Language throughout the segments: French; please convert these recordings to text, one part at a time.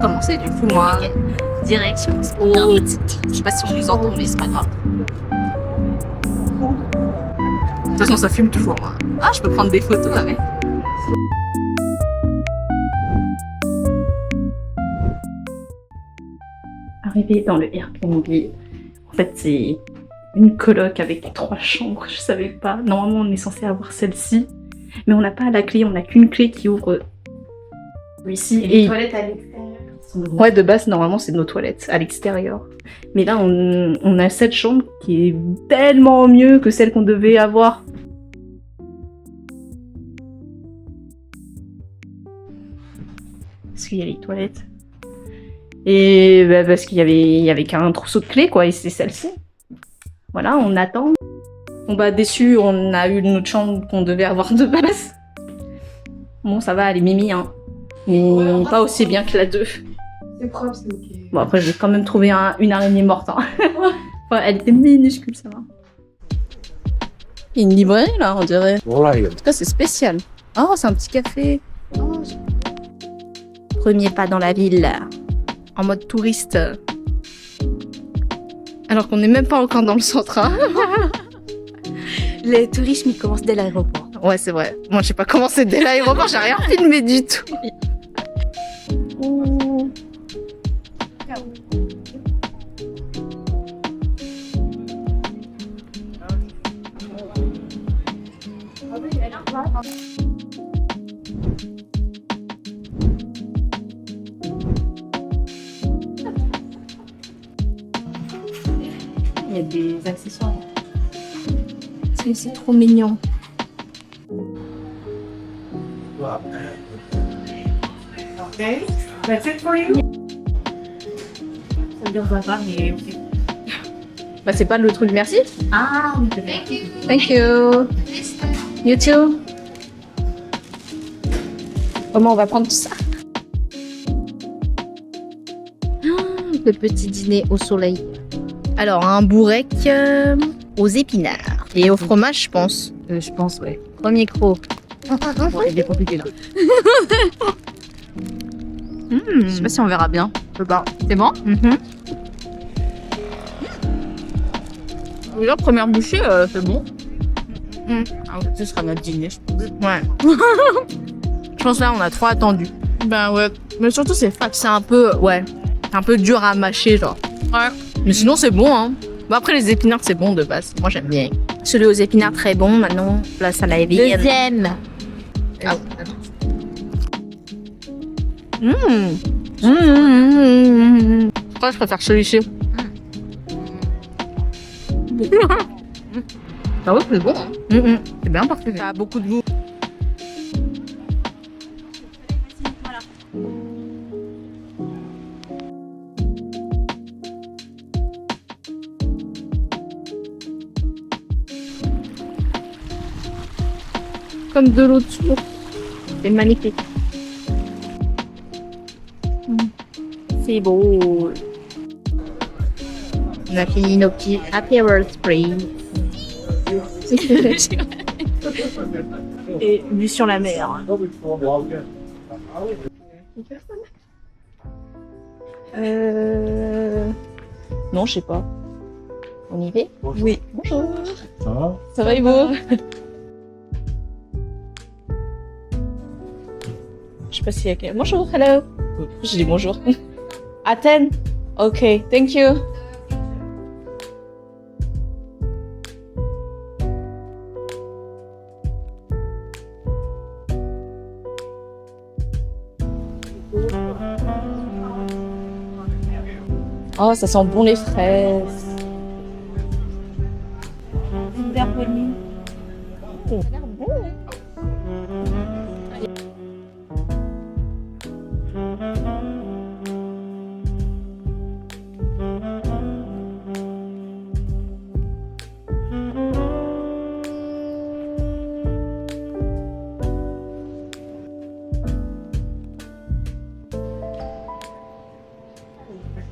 commencer du coup, moi. Direction. Je sais pas si on nous entend, mais c'est pas grave. De toute façon, ça fume toujours. Hein. Ah, je peux prendre des photos avec. Arrivé dans le Airbnb, en fait, c'est une coloc avec 3 chambres. Je savais pas. Normalement, on est censé avoir celle-ci, mais on n'a pas la clé. On n'a qu'une clé qui ouvre ici. Et les toilettes à l'extérieur. Ouais, de base, normalement, c'est nos toilettes à l'extérieur. Mais là, on a cette chambre qui est tellement mieux que celle qu'on devait avoir. Parce qu'il y a les toilettes. Et bah, parce qu'il y avait qu'un trousseau de clés, quoi, et c'est celle-ci. Voilà, on attend. On va déçu, on a eu notre chambre qu'on devait avoir de base. Bon, ça va, elle est mimi, hein. Mais ouais, pas aussi bien que la 2. C'est propre, c'est ok. Bon, après, j'ai quand même trouvé une araignée morte. Hein. Enfin, elle était minuscule, ça va. Il y a une librairie, là, on dirait. En tout cas, c'est spécial. Oh, c'est un petit café. Oh, premier pas dans la ville, en mode touriste. Alors qu'on n'est même pas encore dans le centre. Hein. Le tourisme, il commence dès l'aéroport. Ouais, c'est vrai. Moi, je sais pas comment c'est dès l'aéroport, j'ai rien filmé du tout. Il y a des accessoires. C'est trop mignon. Okay, that's it for you. Ça dure pas, mais ok. Bah, c'est pas le truc merci. Ah, oui, Thank you. You too. Comment on va prendre tout ça? Le petit dîner au soleil. Alors, un bourrec aux épinards. Et au fromage, je pense. Je pense, ouais. Premier croc. Bon, il est compliqué là. Je sais pas si on verra bien. Je peux pas. C'est bon? La première bouchée, c'est bon. Ah, ce sera notre dîner, je pense. Ouais. Je pense là, on a trop attendu. Ben ouais, mais surtout c'est fat. C'est un peu, ouais, c'est un peu dur à mâcher, genre. Ouais. Mais sinon, c'est bon, hein. Bon, après, les épinards, c'est bon de base. Moi, j'aime bien. Celui aux épinards, très bon. Maintenant, place à la évienne. Deuxième. Ah. Je crois que je préfère celui-ci. Ah ouais, c'est bon. C'est bien parfait. Ça a beaucoup de goût. Comme de l'eau de source. C'est magnifique. C'est beau. On a fini nos petits Happy Hour Spring. Et vue sur la mer. Non, je sais pas. On y va? Oui. Bonjour. Ça va? Ça va et vous? Je sais pas s'il y a quelqu'un. Bonjour, hello. J'ai dit bonjour. Athènes. Ok, thank you. Oh, ça sent bon les fraises. Super poli. Ça a l'air bon.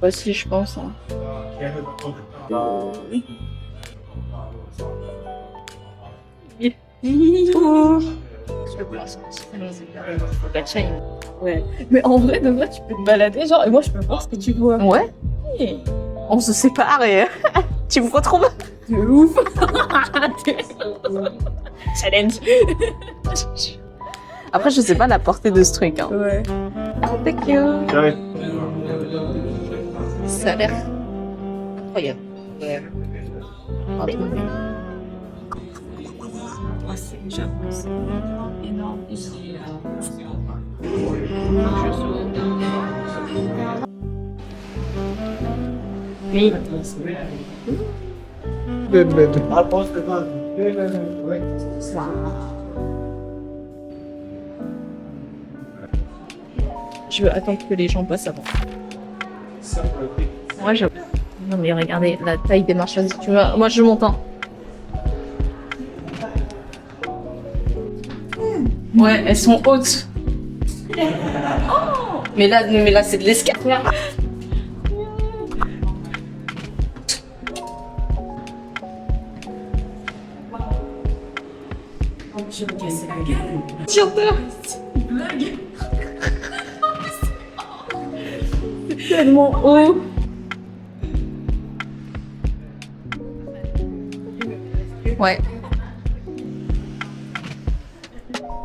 Voici, je pense. Hein. Ouais. Mais en vrai, de vrai, tu peux te balader, genre, et moi, je peux voir ce que tu vois. Ouais. On se sépare et tu me retrouves. De ouf. Challenge. Après, je sais pas la portée de ce truc. Hein. Ouais. Thank you. Ça a l'air incroyable. Ouais. Ah, c'est déjà énorme. Oui. Je veux attendre que les gens passent avant. Moi, je. Non, mais regardez la taille des marches. Vas-y, tu vois. Moi, je monte. Hein. Ouais, elles sont hautes. Oh, mais là, c'est de l'escalier. J'adore. C'est tellement haut. Ouais.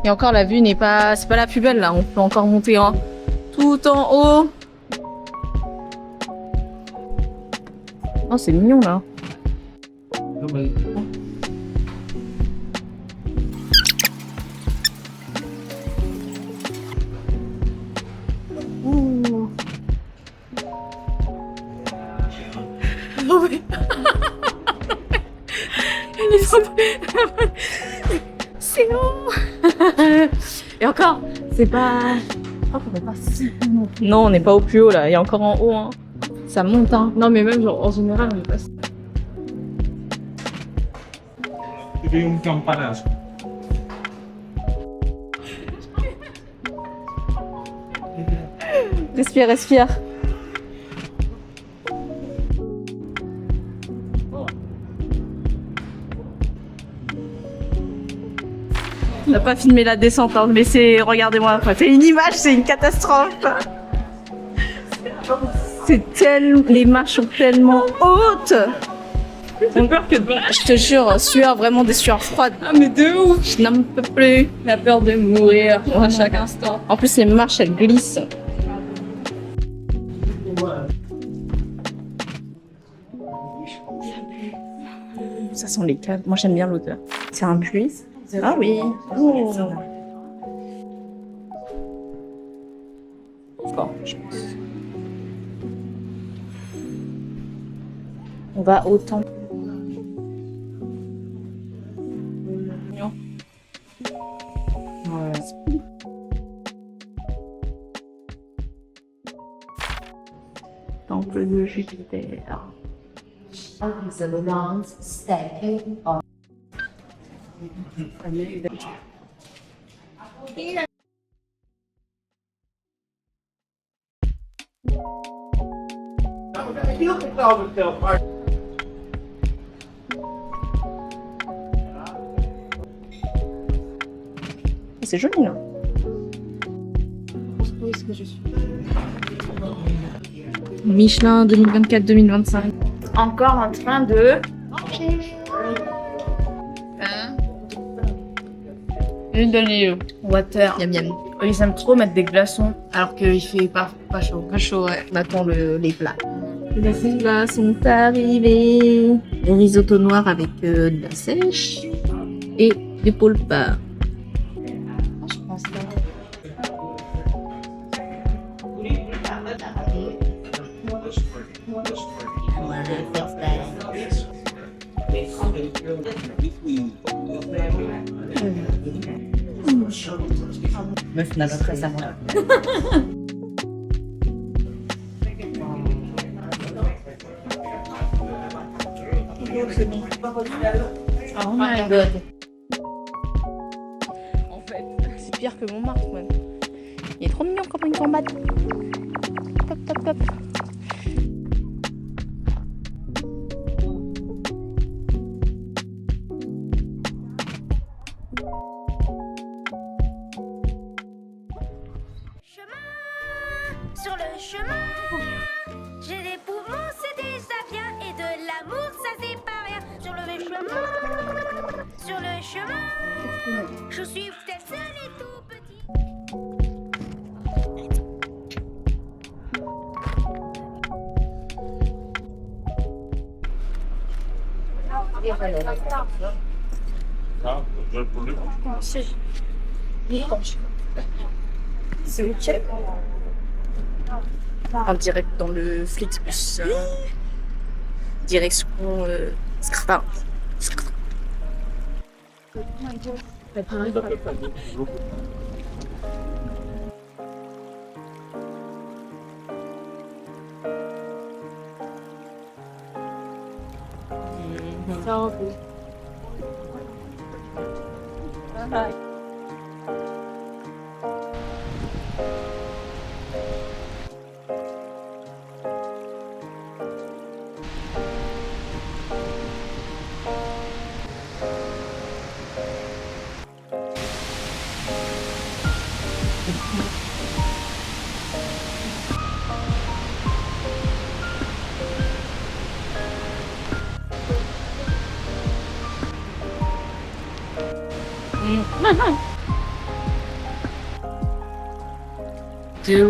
Et encore, la vue n'est pas, c'est pas la plus belle là. On peut encore monter hein, tout en haut. Oh, c'est mignon là. Ouh. Oh, mais... C'est long. Et encore, c'est pas... Oh, on est pas si haut non plus. Non, on n'est pas au plus haut là. Il y a encore en haut. Hein. Ça monte. Hein. Non, mais même, genre, en général, on est pas... Respire, respire. On n'a pas filmé la descente, hein, mais c'est... Regardez-moi, c'est une image, c'est une catastrophe. C'est tellement... Les marches sont tellement hautes. J'ai peur que de voir. Je te jure, sueur, vraiment des sueurs froides. Ah, mais de ouf. Je n'en peux plus. La peur de mourir à chaque instant. En plus, les marches, elles glissent. Ça sent les caves. Moi, j'aime bien l'odeur. C'est un puits. Ah oui. Oh. Fort, je pense. On va au temple. Temple de Jupiter. The bronze statue of C'est joli, là. Où est-ce que je suis? Michelin 2024-2025. Encore en train de... Huile d'olive. Water. Miam miam. Ils aiment trop mettre des glaçons alors qu'il fait pas chaud. Pas chaud, ouais. On attend les plats. Les plats sont arrivés. Les risottos noirs avec de la sèche et des poulpes. je pense que Meuf n'a pas très à moi. Oh my god. En fait, c'est pire que Montmartre, même. Il est trop mignon comme une combatte. Pop, pop, pop. Chemin chemin. J'ai des poumons, c'est déjà bien. Et de l'amour, ça c'est pas rien. Sur le chemin, je suis peut-être seul et tout petit. C'est ok. En direct dans le Flixbus. Direction Skrtin.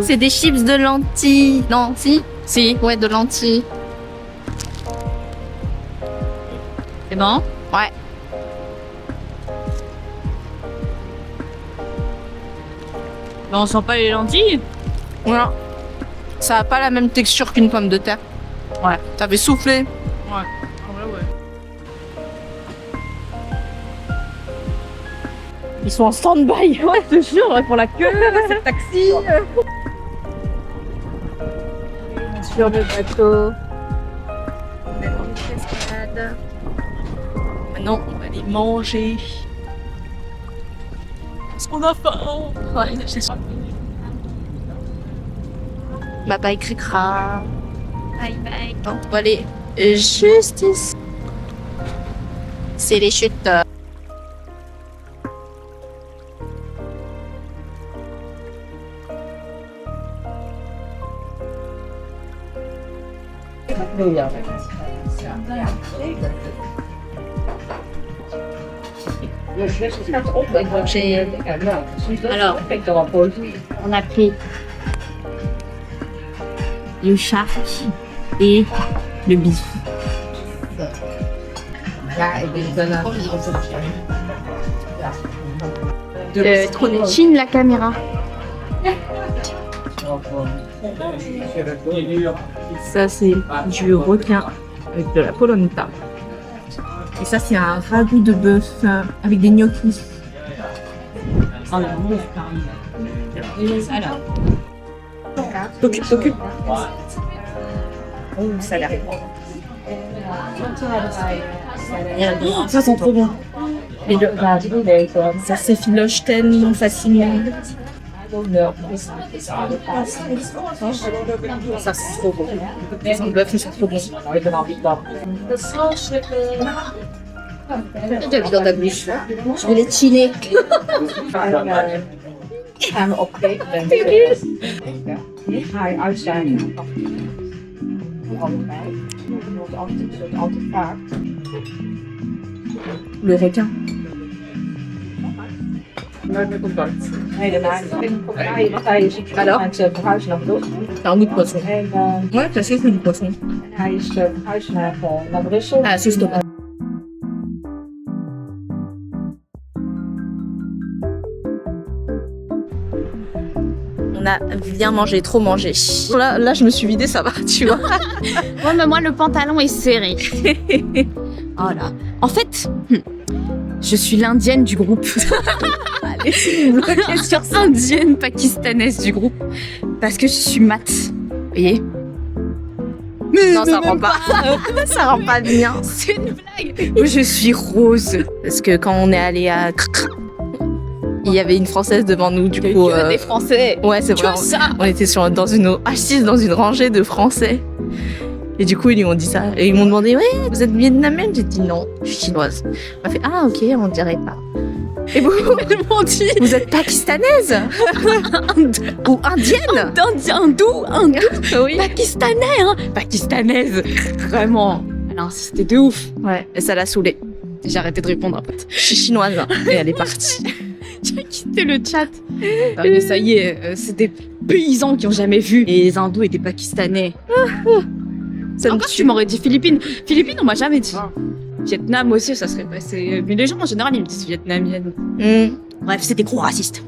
C'est des chips de lentilles. Non, si? Si, ouais, de lentilles. C'est bon? Ouais. Bah, on sent pas les lentilles. Voilà. Ça a pas la même texture qu'une pomme de terre. Ouais. T'avais soufflé. Ouais. Ils sont en stand-by. Ouais, je te jure, pour la queue, c'est le taxi. Sur le bateau. On a une cascade. Maintenant, on va aller manger. Parce qu'on a faim. Ouais, j'ai faim. Bye bye, Cricra. Bye bye. Bon, on va aller juste ici. C'est les chutes. Alors, on a pris le shark et le bif. Chine la caméra. Ça, c'est du requin avec de la polenta. Et ça, c'est un ragoût de bœuf avec des gnocchis. T'occupe. Oh, ça a l'air bon. Ça sent trop bon. Et ça s'effiloche tellement facilement. Ça c'est trop bon. Les bœuf, c'est trop bon. T'as vu dans ta bouche. Je vais les chiller. Le requin. Alors, t'as un goût de poisson. Ouais, t'as c'est du poisson. Ah, c'est stop. On a bien mangé, trop mangé. Là, je me suis vidée, ça va, tu vois. Ouais, mais moi, le pantalon est serré. Oh là. En fait, je suis l'indienne du groupe. Allez, bloquée sur indienne pakistanaise du groupe. Parce que je suis mat. Vous voyez? Non, ça rend pas. Ça rend pas bien. C'est une blague. Moi, je suis rose. Parce que quand on est allé à... Il y avait une Française devant nous, du coup... Des Français. Ouais, c'est vrai. Que ça. On était assises dans une rangée de Français. Et du coup, ils lui ont dit ça. Et ils m'ont demandé, ouais, vous êtes vietnamienne? J'ai dit non, je suis chinoise. Elle m'a fait, ah ok, on dirait pas. Et vous m'ont dit Vous êtes pakistanaise ou indienne? hindou, Oui. pakistanais, hein, pakistanaise. Vraiment. Elle a insisté de ouf. Ouais. Et ça l'a saoulée. J'ai arrêté de répondre en fait. Je suis chinoise. Et elle est partie. J'ai quitté le chat. Ah, mais ça y est, c'est des paysans qui ont jamais vu. Et les hindous et des pakistanais. Ça me Encore, tue. tu m'aurais dit Philippines. Philippines, on m'a jamais dit. Vietnam aussi, ça serait passé. Mais les gens en général, ils me disent vietnamienne. Mm. Bref, c'était gros raciste.